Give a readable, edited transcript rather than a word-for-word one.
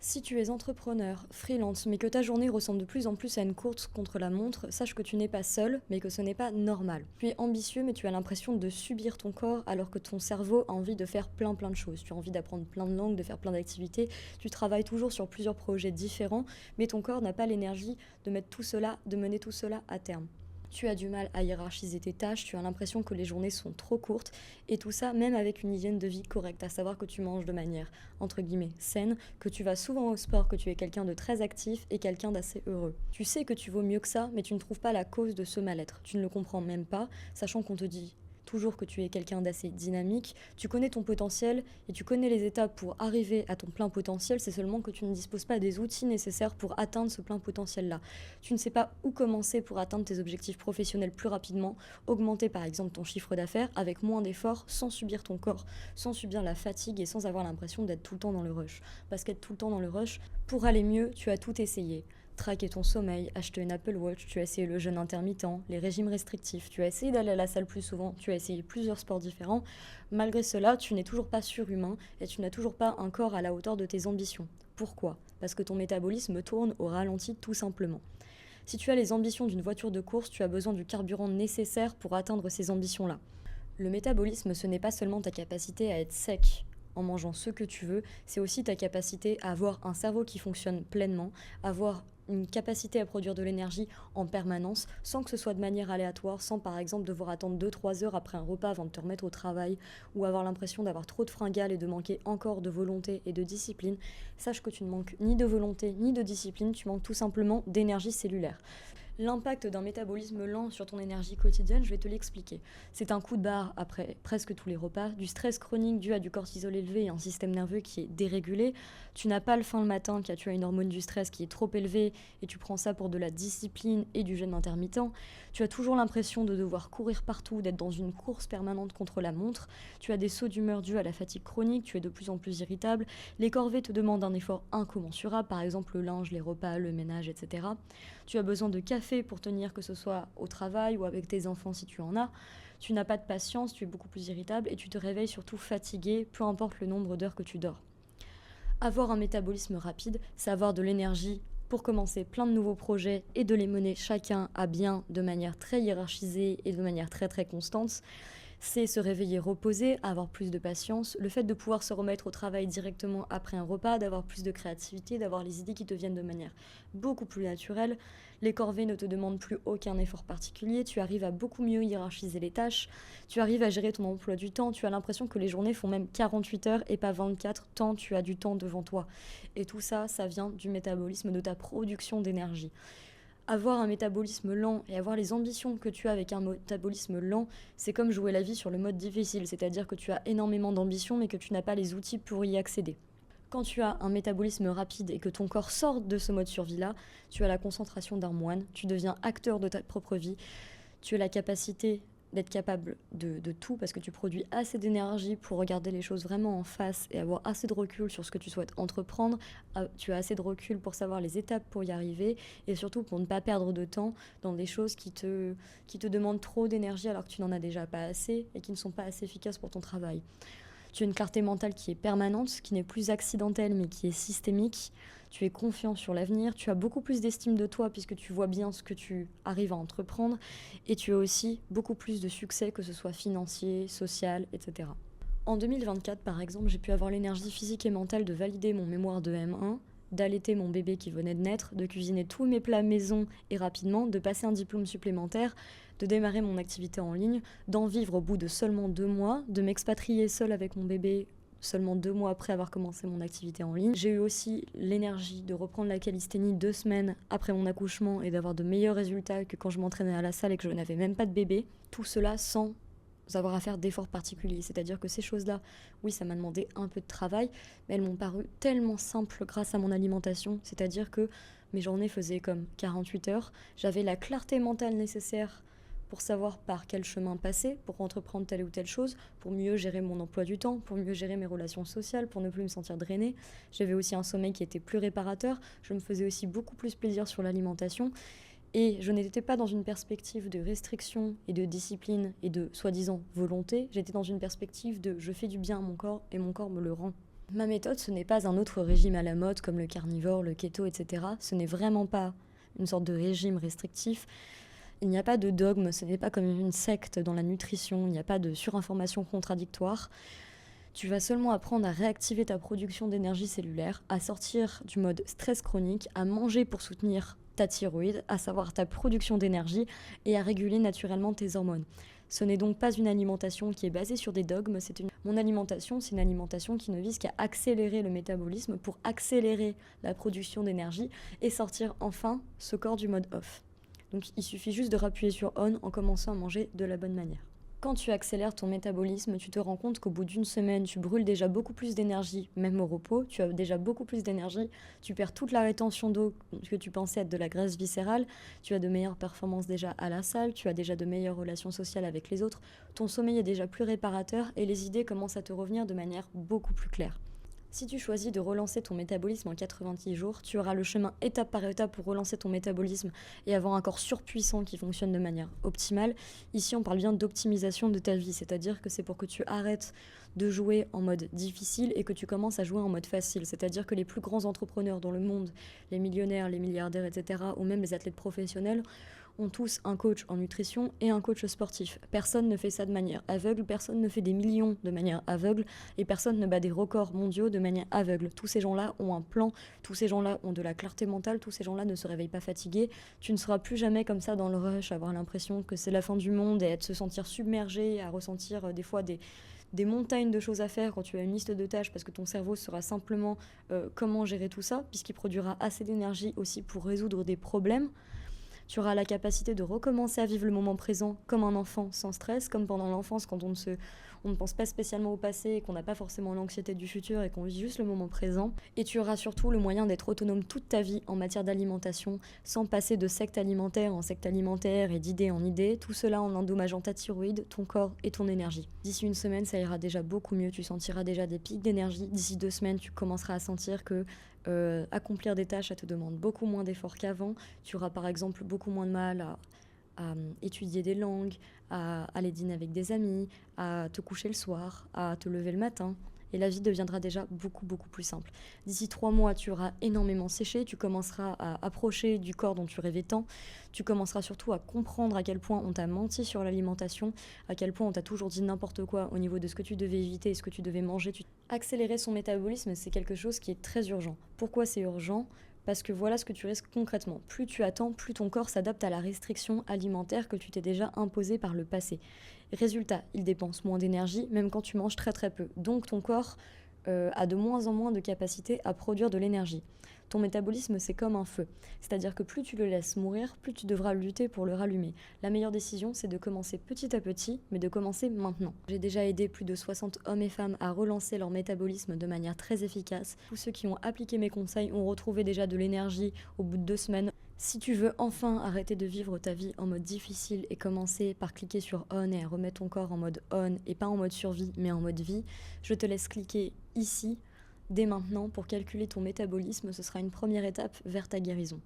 Si tu es entrepreneur, freelance, mais que ta journée ressemble de plus en plus à une course contre la montre, sache que tu n'es pas seul, mais que ce n'est pas normal. Tu es ambitieux, mais tu as l'impression de subir ton corps alors que ton cerveau a envie de faire plein de choses. Tu as envie d'apprendre plein de langues, de faire plein d'activités. Tu travailles toujours sur plusieurs projets différents, mais ton corps n'a pas l'énergie de mettre tout cela, de mener tout cela à terme. Tu as du mal à hiérarchiser tes tâches, tu as l'impression que les journées sont trop courtes, et tout ça même avec une hygiène de vie correcte, à savoir que tu manges de manière, entre guillemets, saine, que tu vas souvent au sport, que tu es quelqu'un de très actif et quelqu'un d'assez heureux. Tu sais que tu vaux mieux que ça, mais tu ne trouves pas la cause de ce mal-être. Tu ne le comprends même pas, sachant qu'on te dit toujours que tu es quelqu'un d'assez dynamique, tu connais ton potentiel et tu connais les étapes pour arriver à ton plein potentiel, c'est seulement que tu ne disposes pas des outils nécessaires pour atteindre ce plein potentiel-là. Tu ne sais pas où commencer pour atteindre tes objectifs professionnels plus rapidement, augmenter par exemple ton chiffre d'affaires avec moins d'efforts, sans subir ton corps, sans subir la fatigue et sans avoir l'impression d'être tout le temps dans le rush. Parce qu'être tout le temps dans le rush, pour aller mieux, tu as tout essayé. Traquer ton sommeil, acheter une Apple Watch, tu as essayé le jeûne intermittent, les régimes restrictifs, tu as essayé d'aller à la salle plus souvent, tu as essayé plusieurs sports différents. Malgré cela, tu n'es toujours pas surhumain et tu n'as toujours pas un corps à la hauteur de tes ambitions. Pourquoi ? Parce que ton métabolisme tourne au ralenti tout simplement. Si tu as les ambitions d'une voiture de course, tu as besoin du carburant nécessaire pour atteindre ces ambitions-là. Le métabolisme, ce n'est pas seulement ta capacité à être sec en mangeant ce que tu veux, c'est aussi ta capacité à avoir un cerveau qui fonctionne pleinement, avoir une capacité à produire de l'énergie en permanence, sans que ce soit de manière aléatoire, sans par exemple devoir attendre 2-3 heures après un repas avant de te remettre au travail, ou avoir l'impression d'avoir trop de fringales et de manquer encore de volonté et de discipline. Sache que tu ne manques ni de volonté ni de discipline, tu manques tout simplement d'énergie cellulaire. L'impact d'un métabolisme lent sur ton énergie quotidienne, je vais te l'expliquer. C'est un coup de barre après presque tous les repas, du stress chronique dû à du cortisol élevé et un système nerveux qui est dérégulé. Tu n'as pas le faim le matin car tu as une hormone du stress qui est trop élevée et tu prends ça pour de la discipline et du jeûne intermittent. Tu as toujours l'impression de devoir courir partout, d'être dans une course permanente contre la montre. Tu as des sauts d'humeur dus à la fatigue chronique, tu es de plus en plus irritable. Les corvées te demandent un effort incommensurable, par exemple le linge, les repas, le ménage, etc. Tu as besoin de café pour tenir, que ce soit au travail ou avec tes enfants si tu en as. Tu n'as pas de patience, tu es beaucoup plus irritable et tu te réveilles surtout fatigué, peu importe le nombre d'heures que tu dors. Avoir un métabolisme rapide, c'est avoir de l'énergie pour commencer plein de nouveaux projets et de les mener chacun à bien de manière très hiérarchisée et de manière très constante. C'est se réveiller reposé, avoir plus de patience, le fait de pouvoir se remettre au travail directement après un repas, d'avoir plus de créativité, d'avoir les idées qui te viennent de manière beaucoup plus naturelle. Les corvées ne te demandent plus aucun effort particulier, tu arrives à beaucoup mieux hiérarchiser les tâches, tu arrives à gérer ton emploi du temps, tu as l'impression que les journées font même 48 heures et pas 24, tant tu as du temps devant toi. Et tout ça, ça vient du métabolisme, de ta production d'énergie. Avoir un métabolisme lent et avoir les ambitions que tu as avec un métabolisme lent, c'est comme jouer la vie sur le mode difficile, c'est-à-dire que tu as énormément d'ambition mais que tu n'as pas les outils pour y accéder. Quand tu as un métabolisme rapide et que ton corps sort de ce mode survie-là, tu as la concentration d'un moine, tu deviens acteur de ta propre vie, tu as la capacité d'être capable de tout parce que tu produis assez d'énergie pour regarder les choses vraiment en face et avoir assez de recul sur ce que tu souhaites entreprendre. Tu as assez de recul pour savoir les étapes pour y arriver et surtout pour ne pas perdre de temps dans des choses qui te demandent trop d'énergie alors que tu n'en as déjà pas assez et qui ne sont pas assez efficaces pour ton travail. Tu as une clarté mentale qui est permanente, qui n'est plus accidentelle mais qui est systémique. Tu es confiant sur l'avenir, tu as beaucoup plus d'estime de toi puisque tu vois bien ce que tu arrives à entreprendre et tu as aussi beaucoup plus de succès, que ce soit financier, social, etc. En 2024, par exemple, j'ai pu avoir l'énergie physique et mentale de valider mon mémoire de M1, d'allaiter mon bébé qui venait de naître, de cuisiner tous mes plats maison et rapidement, de passer un diplôme supplémentaire, de démarrer mon activité en ligne, d'en vivre au bout de seulement 2 mois, de m'expatrier seule avec mon bébé seulement 2 mois après avoir commencé mon activité en ligne. J'ai eu aussi l'énergie de reprendre la calisthénie 2 semaines après mon accouchement et d'avoir de meilleurs résultats que quand je m'entraînais à la salle et que je n'avais même pas de bébé. Tout cela sans avoir à faire d'efforts particuliers. C'est-à-dire que ces choses-là, oui, ça m'a demandé un peu de travail, mais elles m'ont paru tellement simples grâce à mon alimentation. C'est-à-dire que mes journées faisaient comme 48 heures. J'avais la clarté mentale nécessaire pour savoir par quel chemin passer, pour entreprendre telle ou telle chose, pour mieux gérer mon emploi du temps, pour mieux gérer mes relations sociales, pour ne plus me sentir drainée. J'avais aussi un sommeil qui était plus réparateur. Je me faisais aussi beaucoup plus plaisir sur l'alimentation. Et je n'étais pas dans une perspective de restriction et de discipline et de soi-disant volonté. J'étais dans une perspective de je fais du bien à mon corps et mon corps me le rend. Ma méthode, ce n'est pas un autre régime à la mode comme le carnivore, le keto, etc. Ce n'est vraiment pas une sorte de régime restrictif. Il n'y a pas de dogme, ce n'est pas comme une secte dans la nutrition, il n'y a pas de surinformation contradictoire. Tu vas seulement apprendre à réactiver ta production d'énergie cellulaire, à sortir du mode stress chronique, à manger pour soutenir ta thyroïde, à savoir ta production d'énergie et à réguler naturellement tes hormones. Ce n'est donc pas une alimentation qui est basée sur des dogmes, mon alimentation, c'est une alimentation qui ne vise qu'à accélérer le métabolisme pour accélérer la production d'énergie et sortir enfin ce corps du mode off. Donc il suffit juste de rappuyer sur on en commençant à manger de la bonne manière. Quand tu accélères ton métabolisme, tu te rends compte qu'au bout d'une semaine, tu brûles déjà beaucoup plus d'énergie, même au repos, tu as déjà beaucoup plus d'énergie, tu perds toute la rétention d'eau que tu pensais être de la graisse viscérale, tu as de meilleures performances déjà à la salle, tu as déjà de meilleures relations sociales avec les autres, ton sommeil est déjà plus réparateur et les idées commencent à te revenir de manière beaucoup plus claire. Si tu choisis de relancer ton métabolisme en 90 jours, tu auras le chemin étape par étape pour relancer ton métabolisme et avoir un corps surpuissant qui fonctionne de manière optimale. Ici, on parle bien d'optimisation de ta vie, c'est-à-dire que c'est pour que tu arrêtes de jouer en mode difficile et que tu commences à jouer en mode facile. C'est-à-dire que les plus grands entrepreneurs dans le monde, les millionnaires, les milliardaires, etc., ou même les athlètes professionnels, ont tous un coach en nutrition et un coach sportif. Personne ne fait ça de manière aveugle, personne ne fait des millions de manière aveugle et personne ne bat des records mondiaux de manière aveugle. Tous ces gens-là ont un plan, tous ces gens-là ont de la clarté mentale, tous ces gens-là ne se réveillent pas fatigués. Tu ne seras plus jamais comme ça dans le rush, avoir l'impression que c'est la fin du monde et à se sentir submergé, à ressentir des fois des montagnes de choses à faire quand tu as une liste de tâches parce que ton cerveau sera simplement comment gérer tout ça, puisqu'il produira assez d'énergie aussi pour résoudre des problèmes. Tu auras la capacité de recommencer à vivre le moment présent comme un enfant sans stress, comme pendant l'enfance quand on ne pense pas spécialement au passé et qu'on n'a pas forcément l'anxiété du futur et qu'on vit juste le moment présent. Et tu auras surtout le moyen d'être autonome toute ta vie en matière d'alimentation, sans passer de secte alimentaire en secte alimentaire et d'idée en idée, tout cela en endommageant ta thyroïde, ton corps et ton énergie. D'ici une semaine, ça ira déjà beaucoup mieux, tu sentiras déjà des pics d'énergie. D'ici 2 semaines, tu commenceras à sentir que accomplir des tâches, ça te demande beaucoup moins d'efforts qu'avant. Tu auras par exemple beaucoup moins de mal à étudier des langues, à aller dîner avec des amis, à te coucher le soir, à te lever le matin. Et la vie deviendra déjà beaucoup, beaucoup plus simple. D'ici 3 mois, tu auras énormément séché, tu commenceras à approcher du corps dont tu rêvais tant, tu commenceras surtout à comprendre à quel point on t'a menti sur l'alimentation, à quel point on t'a toujours dit n'importe quoi au niveau de ce que tu devais éviter et ce que tu devais manger. Accélérer son métabolisme, c'est quelque chose qui est très urgent. Pourquoi c'est urgent ? Parce que voilà ce que tu risques concrètement. Plus tu attends, plus ton corps s'adapte à la restriction alimentaire que tu t'es déjà imposée par le passé. Résultat, il dépense moins d'énergie, même quand tu manges très très peu. Donc ton corps a de moins en moins de capacité à produire de l'énergie. Ton métabolisme, c'est comme un feu. C'est-à-dire que plus tu le laisses mourir, plus tu devras lutter pour le rallumer. La meilleure décision, c'est de commencer petit à petit, mais de commencer maintenant. J'ai déjà aidé plus de 60 hommes et femmes à relancer leur métabolisme de manière très efficace. Tous ceux qui ont appliqué mes conseils ont retrouvé déjà de l'énergie au bout de 2 semaines. Si tu veux enfin arrêter de vivre ta vie en mode difficile et commencer par cliquer sur on et à remettre ton corps en mode on et pas en mode survie mais en mode vie, je te laisse cliquer ici dès maintenant pour calculer ton métabolisme. Ce sera une première étape vers ta guérison.